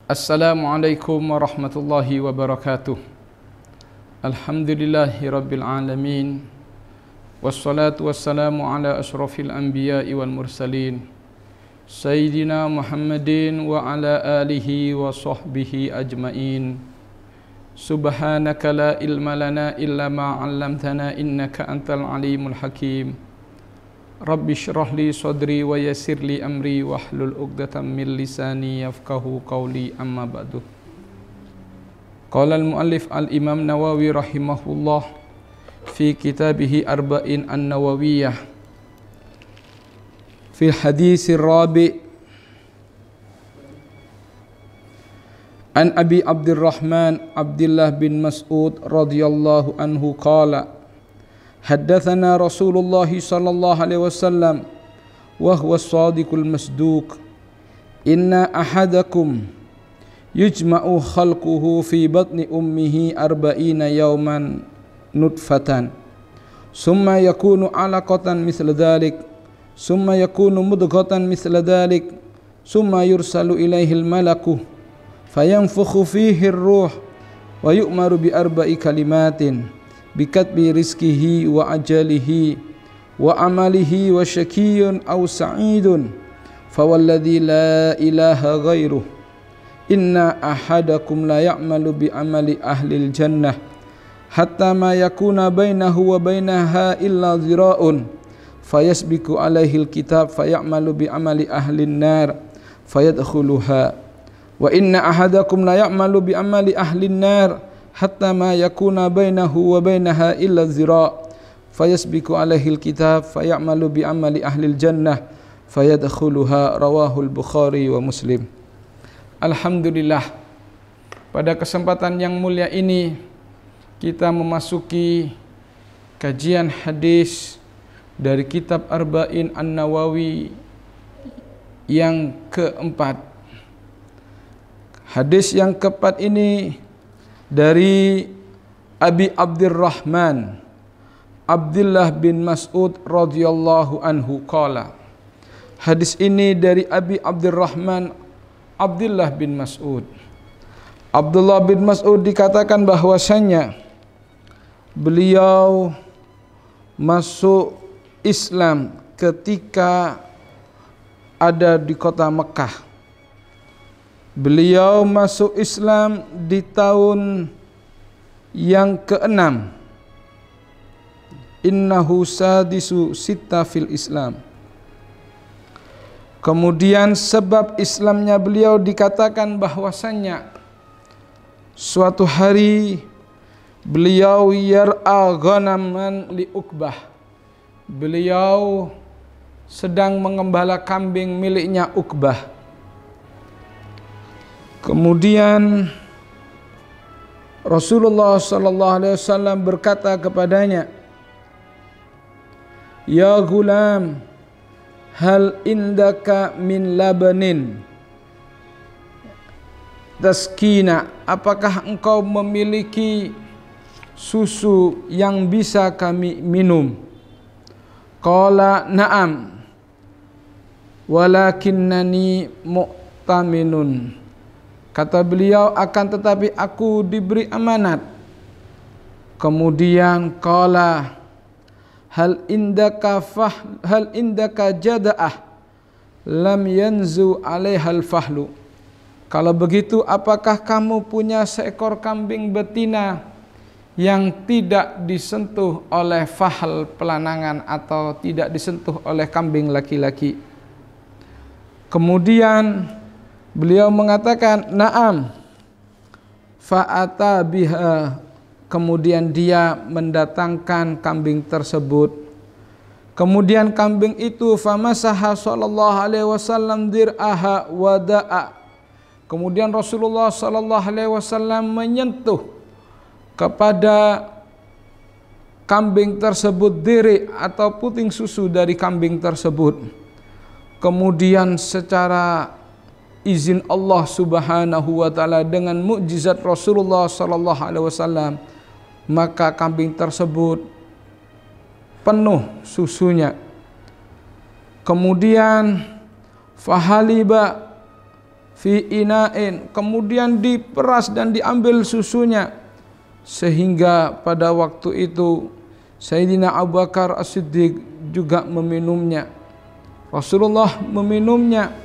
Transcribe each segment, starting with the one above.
Assalamualaikum warahmatullahi wabarakatuh. Alhamdulillahi rabbil alamin. Wassalatu wassalamu ala ashrafil anbiya'i wal mursalin Sayyidina Muhammadin wa ala alihi wa sahbihi ajmain. Subhanaka la ilma lana illa ma 'allamtana innaka antal alimul hakim. Rabbi shrah li sadri wa yassir li amri wahlul 'uqdatam min lisani yafqahu qawli, amma ba'du. Qala al-muallif al-Imam Nawawi rahimahullah fi kitabih Arba'in an-Nawawiyah fi hadits rabi' an Abi Abdurrahman Abdullah bin Mas'ud radhiyallahu anhu qala haddatsana Rasulullah sallallahu alaihi wasallam wa huwa as-sadiqul masduq inna ahadakum yujma'u khalquhu fi batni ummihi arba'ina yawman nutfatan summa yakunu 'alaqatan mithla dhalik summa yakunu mudghatan mithla dhalik summa yursalu ilaihi al-malaku fayanfukhu fihi ar-ruh wa yu'maru bi arba'i kalimatin bikatbi rizkihi wa ajalihi wa amalihi wa syakiyun aw sa'idun fawalladhi la ilaha ghairuh inna ahadakum la ya'malu bi amali ahlil jannah hatta ma yakuna bainahu wa bainaha illa zira'un fayasbiku alaihi alkitab fayamalu bi amali ahlin nar fayadkhuluha wa inna ahadakum la ya'malu bi amali ahlin nar hatta ma yakuna bainahu wa bainaha illa zira' fayasbiku alaihi alkitab fayamalu bi amali ahlil jannah fayadkhuluha. Rawahul Bukhari wa Muslim. Alhamdulillah, pada kesempatan yang mulia ini kita memasuki kajian hadis dari kitab Arba'in an-Nawawi yang keempat. Hadis yang keempat ini dari Abi Abdurrahman Abdullah bin Mas'ud radhiyallahu anhu qala. Hadis ini dari Abi Abdurrahman Abdullah bin Mas'ud. Abdullah bin Mas'ud dikatakan bahwasanya beliau masuk Islam ketika ada di kota Mekah. Beliau masuk Islam di tahun yang ke-6. Innahu sadisu sitta fil Islam. Kemudian sebab Islamnya beliau dikatakan bahwasannya suatu hari beliau yar'a ghanaman li Uqbah. Beliau sedang mengembala kambing miliknya Uqbah. Kemudian Rasulullah sallallahu alaihi wasallam berkata kepadanya, "Ya gulam, hal indaka min labanin taskina, apakah engkau memiliki susu yang bisa kami minum?" Qala na'am walakinnani mu'taminun. Kata beliau, akan tetapi aku diberi amanat. Kemudian qala hal indaka jada'ah lam yanzu 'alaihal fahlu. Kalau begitu, apakah kamu punya seekor kambing betina yang tidak disentuh oleh fahl pelanangan atau tidak disentuh oleh kambing laki-laki? Kemudian beliau mengatakan na'am fa'ata biha. Kemudian dia mendatangkan kambing tersebut. Kemudian kambing itu famasaha sallallahu alaihi wasallam dir'aha wada'a. Kemudian Rasulullah sallallahu alaihi wasallam menyentuh kepada kambing tersebut diri atau puting susu dari kambing tersebut. Kemudian secara izin Allah Subhanahu wa taala dengan mukjizat Rasulullah sallallahu alaihi wasallam, maka kambing tersebut penuh susunya. Kemudian fahaliba fi ina'in, kemudian diperas dan diambil susunya, sehingga pada waktu itu Sayyidina Abu Bakar As-Siddiq juga meminumnya. Rasulullah meminumnya.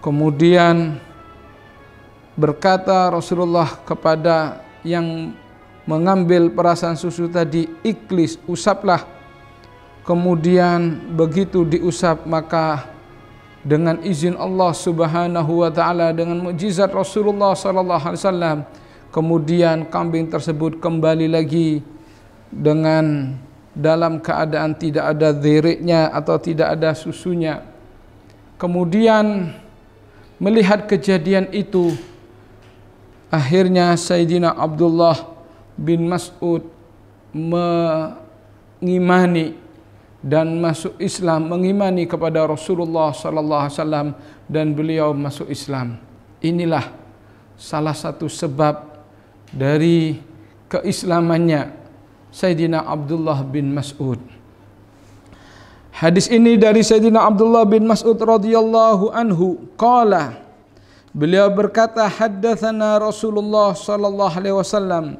Kemudian berkata Rasulullah kepada yang mengambil perasan susu tadi, iklis, usaplah. Kemudian begitu diusap, maka dengan izin Allah Subhanahu wa taala, dengan mukjizat Rasulullah sallallahu alaihi wasallam, kemudian kambing tersebut kembali lagi dengan dalam keadaan tidak ada dhiriknya atau tidak ada susunya. Kemudian melihat kejadian itu, akhirnya Sayyidina Abdullah bin Mas'ud mengimani dan masuk Islam, mengimani kepada Rasulullah sallallahu alaihi wasallam, dan beliau masuk Islam. Inilah salah satu sebab dari keislamannya Sayyidina Abdullah bin Mas'ud. Hadis ini dari Sayyidina Abdullah bin Mas'ud radhiyallahu anhu, qala, beliau berkata, haddatsana Rasulullah sallallahu alaihi wasallam,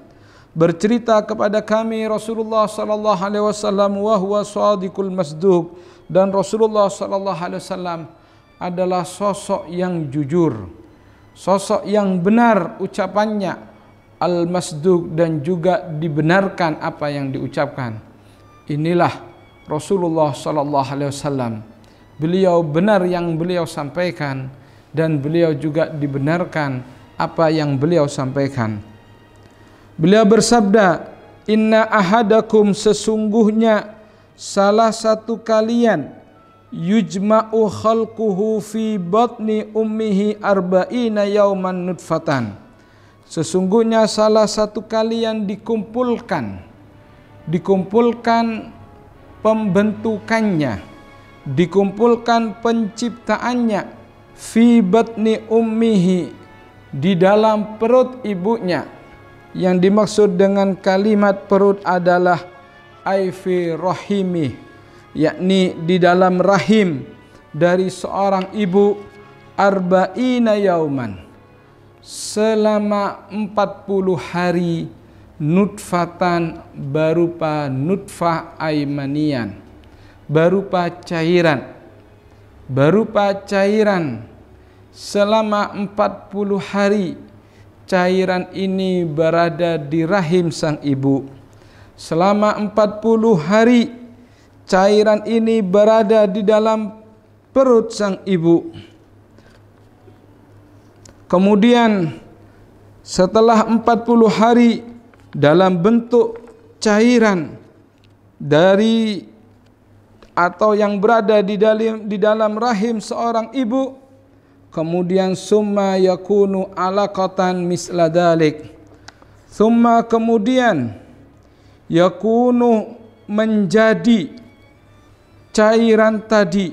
bercerita kepada kami Rasulullah sallallahu alaihi wasallam, wa huwa shadiqul masduq, dan Rasulullah sallallahu alaihi wasallam adalah sosok yang jujur, sosok yang benar ucapannya, al-masduq, dan juga dibenarkan apa yang diucapkan. Inilah Rasulullah sallallahu alaihi wasallam. Beliau benar yang beliau sampaikan, dan beliau juga dibenarkan apa yang beliau sampaikan. Beliau bersabda, inna ahadakum, sesungguhnya salah satu kalian, yujma'u khalquhu fi batni ummihi arba'ina yauman nutfatan, sesungguhnya salah satu kalian dikumpulkan pembentukannya, dikumpulkan penciptaannya, fi batni ummihi, di dalam perut ibunya. Yang dimaksud dengan kalimat perut adalah ai fi rahimi, yakni di dalam rahim dari seorang ibu, arba'ina yauman, selama 40 hari, nutfatan, berupa nutfah aimanian, berupa cairan, selama 40 hari cairan ini berada di rahim sang ibu. Selama 40 hari cairan ini berada di dalam perut sang ibu. Kemudian setelah 40 hari dalam bentuk cairan dari atau yang berada di dalam rahim seorang ibu, kemudian summa yakunu alaqatan misla dalik, summa kemudian yakunu menjadi cairan tadi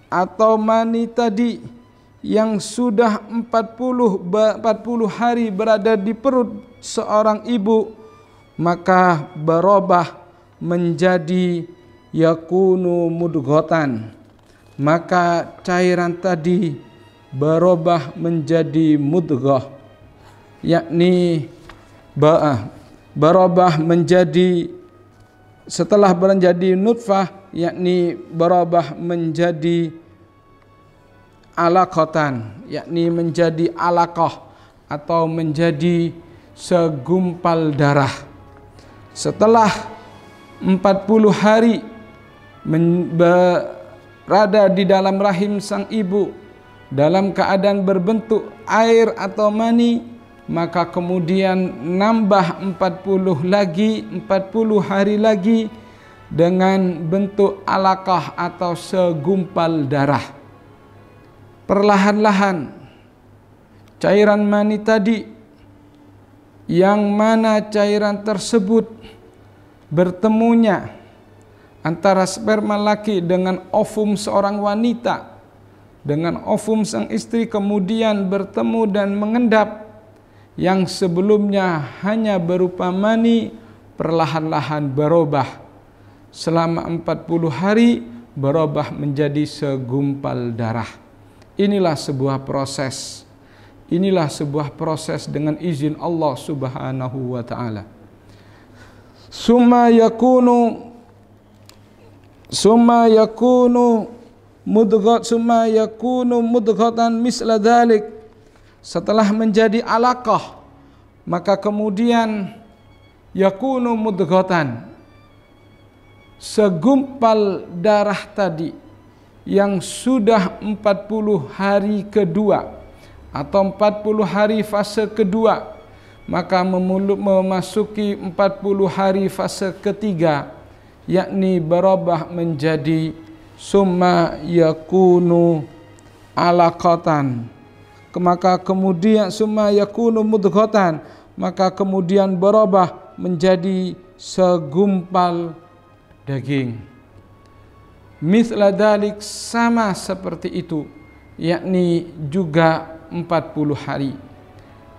atau mani tadi yang sudah 40 hari berada di perut seorang ibu, maka berubah menjadi yakunu mudghatan, maka cairan tadi berubah menjadi mudghah, yakni berubah menjadi, setelah menjadi nutfah, yakni berubah menjadi alaqatan, yakni menjadi alaqah atau menjadi segumpal darah. Setelah 40 hari berada di dalam rahim sang ibu dalam keadaan berbentuk air atau mani, maka kemudian nambah 40 hari lagi dengan bentuk alaqah atau segumpal darah. Perlahan-lahan cairan mani tadi, yang mana cairan tersebut bertemunya antara sperma laki dengan ovum seorang wanita, dengan ovum sang istri, kemudian bertemu dan mengendap, yang sebelumnya hanya berupa mani, perlahan-lahan berubah selama 40 hari, berubah menjadi segumpal darah. Inilah sebuah proses. Inilah sebuah proses dengan izin Allah Subhanahu wa taala. Summa yakunu mudghatan misla dhalik. Setelah menjadi alaqah, maka kemudian yakunu mudghatan, segumpal darah tadi yang sudah 40 hari kedua atau 40 hari fase kedua, maka memasuki 40 hari fase ketiga, yakni berubah menjadi summa yakunu alaqatan. Maka kemudian summa yakunu mudghatan, maka kemudian berubah menjadi segumpal daging. Mithla dalik, sama seperti itu, yakni juga 40 hari.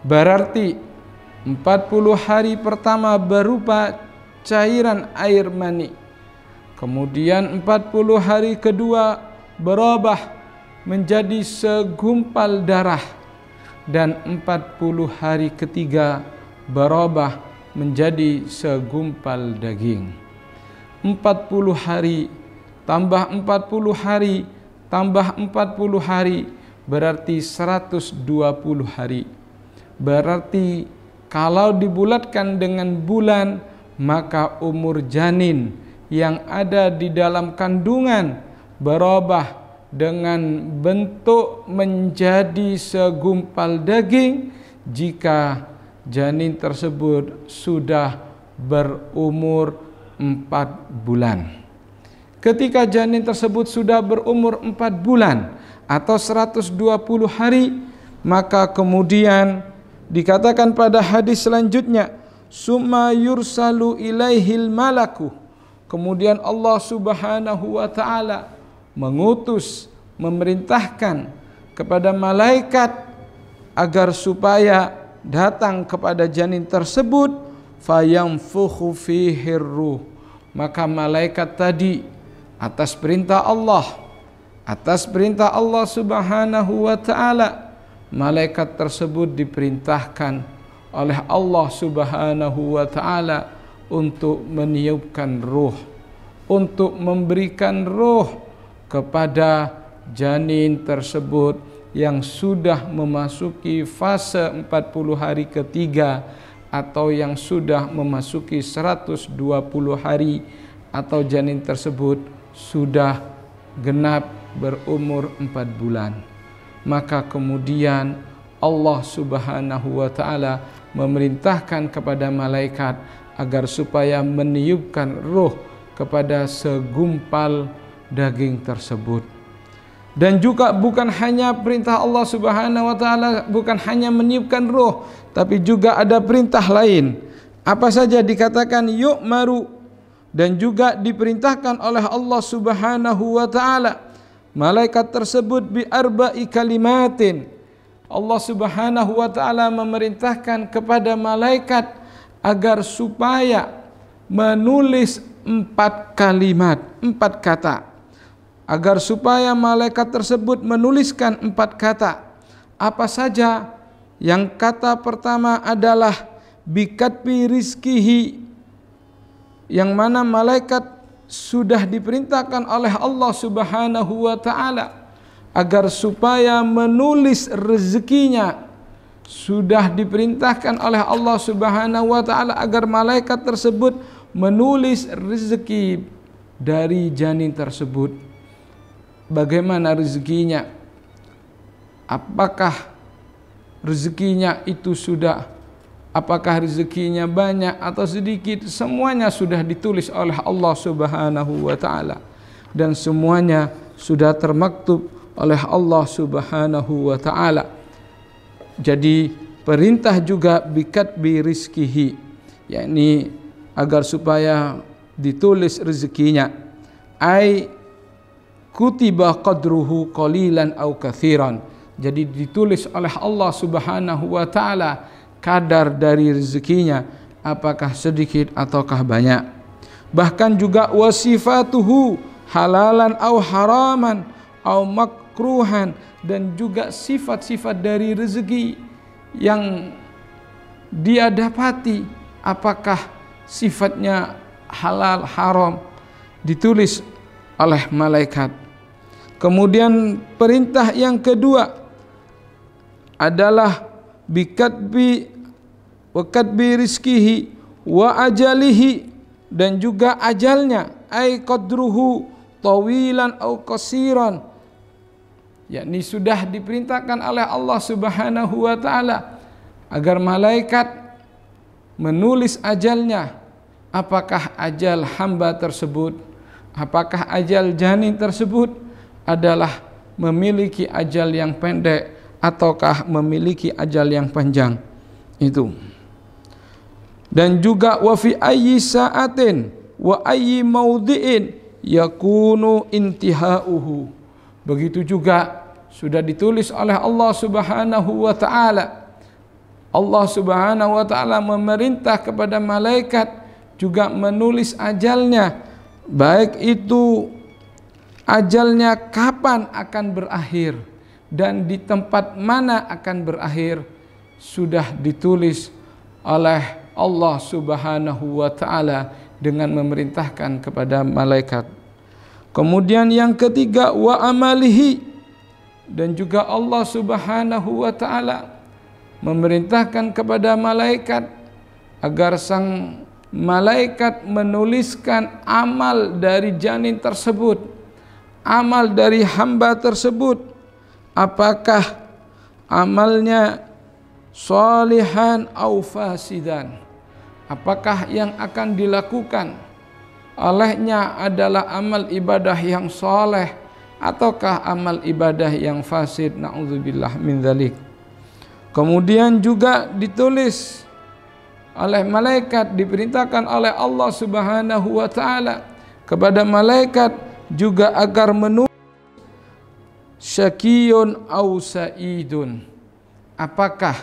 Berarti 40 hari pertama berupa cairan air mani. Kemudian 40 hari kedua berubah menjadi segumpal darah. Dan 40 hari ketiga berubah menjadi segumpal daging. 40 hari tambah 40 hari tambah 40 hari berarti 120 hari. Berarti kalau dibulatkan dengan bulan, maka umur janin yang ada di dalam kandungan berubah dengan bentuk menjadi segumpal daging jika janin tersebut sudah berumur 4 bulan. Ketika janin tersebut sudah berumur 4 bulan atau 120 hari, maka kemudian dikatakan pada hadis selanjutnya, summa yursalu ilaihil malaku. Kemudian Allah Subhanahu wa taala mengutus, memerintahkan kepada malaikat agar supaya datang kepada janin tersebut, fayanfukhu fihi ruh. Maka malaikat tadi atas perintah Allah Subhanahu wa taala, malaikat tersebut diperintahkan oleh Allah Subhanahu wa taala untuk meniupkan ruh, untuk memberikan ruh kepada janin tersebut yang sudah memasuki fase 40 hari ketiga atau yang sudah memasuki 120 hari atau janin tersebut sudah genap berumur 4 bulan. Maka kemudian Allah Subhanahu wa taala memerintahkan kepada malaikat agar supaya meniupkan ruh kepada segumpal daging tersebut. Dan juga bukan hanya perintah Allah Subhanahu wa taala, bukan hanya meniupkan ruh, tapi juga ada perintah lain. Apa saja dikatakan yu'maru, dan juga diperintahkan oleh Allah Subhanahu wa taala malaikat tersebut bi arba'i kalimatin. Allah Subhanahu wa taala memerintahkan kepada malaikat agar supaya menulis 4 kalimat, 4 kata. Agar supaya malaikat tersebut menuliskan 4 kata. Apa saja? Yang kata pertama adalah bikatbi rizkihi, yang mana malaikat sudah diperintahkan oleh Allah Subhanahu wa taala agar supaya menulis rezekinya. Sudah diperintahkan oleh Allah Subhanahu wa taala agar malaikat tersebut menulis rezeki dari janin tersebut. Bagaimana rezekinya? Apakah rezekinya itu apakah rezekinya banyak atau sedikit? Semuanya sudah ditulis oleh Allah Subhanahu wa taala dan semuanya sudah termaktub oleh Allah Subhanahu wa taala. Jadi perintah juga bikatbi rizkihi, yakni agar supaya ditulis rezekinya. Ai kutiba qadruhu qalilan au katsiran. Jadi ditulis oleh Allah Subhanahu wa taala kadar dari rezekinya, apakah sedikit ataukah banyak. Bahkan juga wasifatuhu halalan au haraman au kemakruhan dan juga sifat-sifat dari rezeki yang dia dapati, apakah sifatnya halal haram, ditulis oleh malaikat. Kemudian perintah yang kedua adalah bikatbi rizkihi wa ajalihi, dan juga ajalnya, ay qadruhu tawilan au qasiran, yakni sudah diperintahkan oleh Allah Subhanahu wa taala agar malaikat menulis ajalnya, apakah ajal hamba tersebut, apakah ajal janin tersebut adalah memiliki ajal yang pendek ataukah memiliki ajal yang panjang. Itu. Dan juga wa fi ayyi sa'atin wa ayyi maudhi'in yakunu intihauhu. Begitu juga sudah ditulis oleh Allah Subhanahu wa taala. Allah Subhanahu wa taala memerintah kepada malaikat juga menulis ajalnya, baik itu ajalnya kapan akan berakhir dan di tempat mana akan berakhir, sudah ditulis oleh Allah Subhanahu wa taala dengan memerintahkan kepada malaikat. Kemudian yang ketiga wa amalihi, dan juga Allah Subhanahu wa taala memerintahkan kepada malaikat agar sang malaikat menuliskan amal dari janin tersebut, amal dari hamba tersebut, apakah amalnya sholihan au fasidan, apakah yang akan dilakukan olehnya adalah amal ibadah yang soleh ataukah amal ibadah yang fasid, na'udzubillah min dzalik. Kemudian juga ditulis oleh malaikat, diperintahkan oleh Allah Subhanahu wa taala kepada malaikat juga agar menulis syakiyun au sa'idun, apakah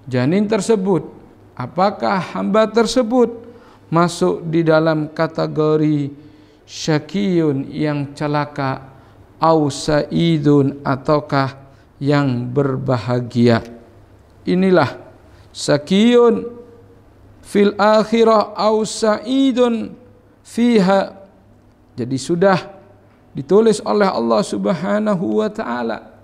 janin tersebut, apakah hamba tersebut masuk di dalam kategori syakiyun yang celaka, au sa'idun ataukah yang berbahagia. Inilah syakiyun fil akhirah au sa'idun fiha. Jadi sudah ditulis oleh Allah Subhanahu wa taala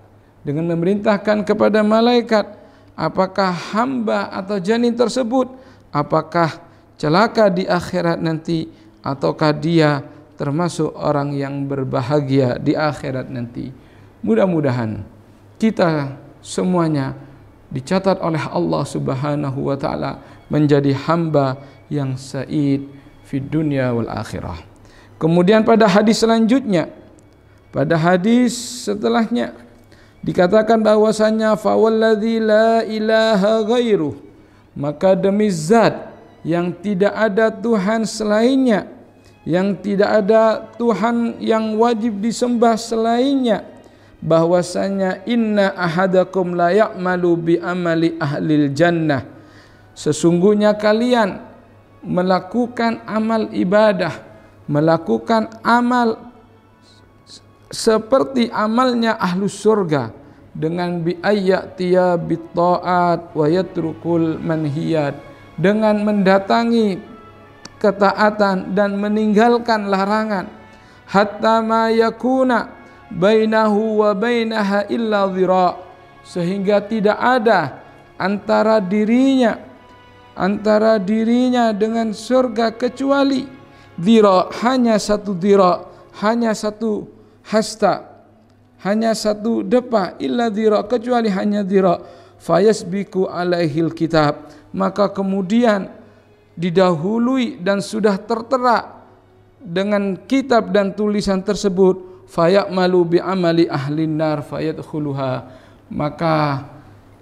dengan memerintahkan kepada malaikat, apakah hamba atau janin tersebut apakah celaka di akhirat nanti ataukah dia termasuk orang yang berbahagia di akhirat nanti. Mudah-mudahan kita semuanya dicatat oleh Allah Subhanahu wa taala menjadi hamba yang sa'id fid dunya wal akhirah. Kemudian pada hadis selanjutnya, pada hadis setelahnya dikatakan bahwasanya fawalladzi la ilaha ghairuh, maka demi zat yang tidak ada Tuhan selainnya, yang tidak ada Tuhan yang wajib disembah selainnya, bahwasanya inna ahadakum la ya'malu bi amali ahlil jannah, sesungguhnya kalian melakukan amal ibadah, melakukan amal seperti amalnya ahlus surga dengan bi ayyatiya bit ta'at wa yatrukul manhiyat, dengan mendatangi ketaatan dan meninggalkan larangan, hatta ma yakuna bainahu wa bainaha illa dhira, sehingga tidak ada antara dirinya dengan surga kecuali dhira, hanya satu dhira, hanya satu hasta, hanya satu depa, illa dhira, kecuali hanya dhira. Fayasbiku alaihil kitab, maka kemudian didahului dan sudah tertera dengan kitab dan tulisan tersebut, fayamalu bi amali ahlin nar fayadkhuluha, maka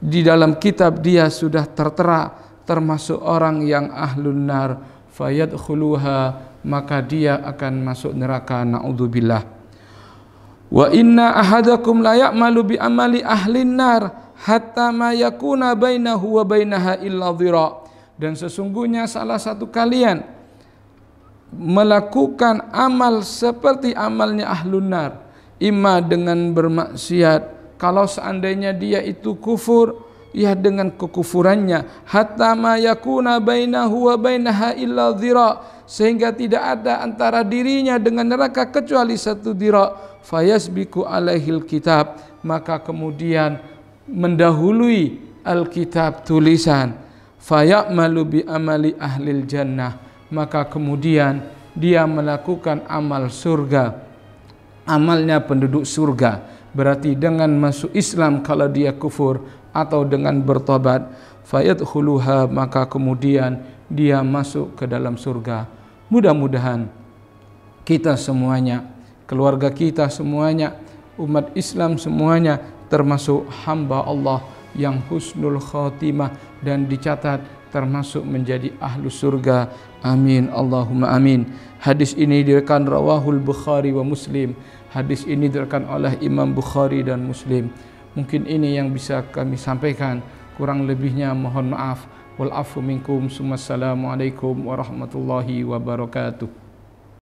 di dalam kitab dia sudah tertera termasuk orang yang ahlun nar, fayadkhuluha, maka dia akan masuk neraka, naudzubillah. Wa inna ahadakum la ya'malu bi amali ahlin nar hatta ma yakuna bainahu wa bainaha illa dhira, dan sesungguhnya salah satu kalian melakukan amal seperti amalnya ahlun nar, imma dengan bermaksiat. Kalau seandainya dia itu kufur, ya dengan kekufurannya, hatta ma yakuna bainahu wa bainaha illa dhira, sehingga tidak ada antara dirinya dengan neraka kecuali 1 dhira, fayasbiku alaihil kitab, maka kemudian mendahului alkitab tulisan, fayamalu bi amali ahlil jannah, maka kemudian dia melakukan amal surga, amalnya penduduk surga. Berarti dengan masuk Islam kalau dia kufur, atau dengan bertobat, fayadkhuluha, maka kemudian dia masuk ke dalam surga. Mudah-mudahan kita semuanya, keluarga kita semuanya, umat Islam semuanya termasuk hamba Allah yang husnul khatimah dan dicatat termasuk menjadi ahlu surga. Amin Allahumma amin. Hadis ini diriwayatkan rawahul Bukhari wa Muslim. Hadis ini diriwayatkan oleh Imam Bukhari dan Muslim. Mungkin ini yang bisa kami sampaikan, kurang lebihnya mohon maaf. Wal afu minkum. Assalamualaikum warahmatullahi wabarakatuh.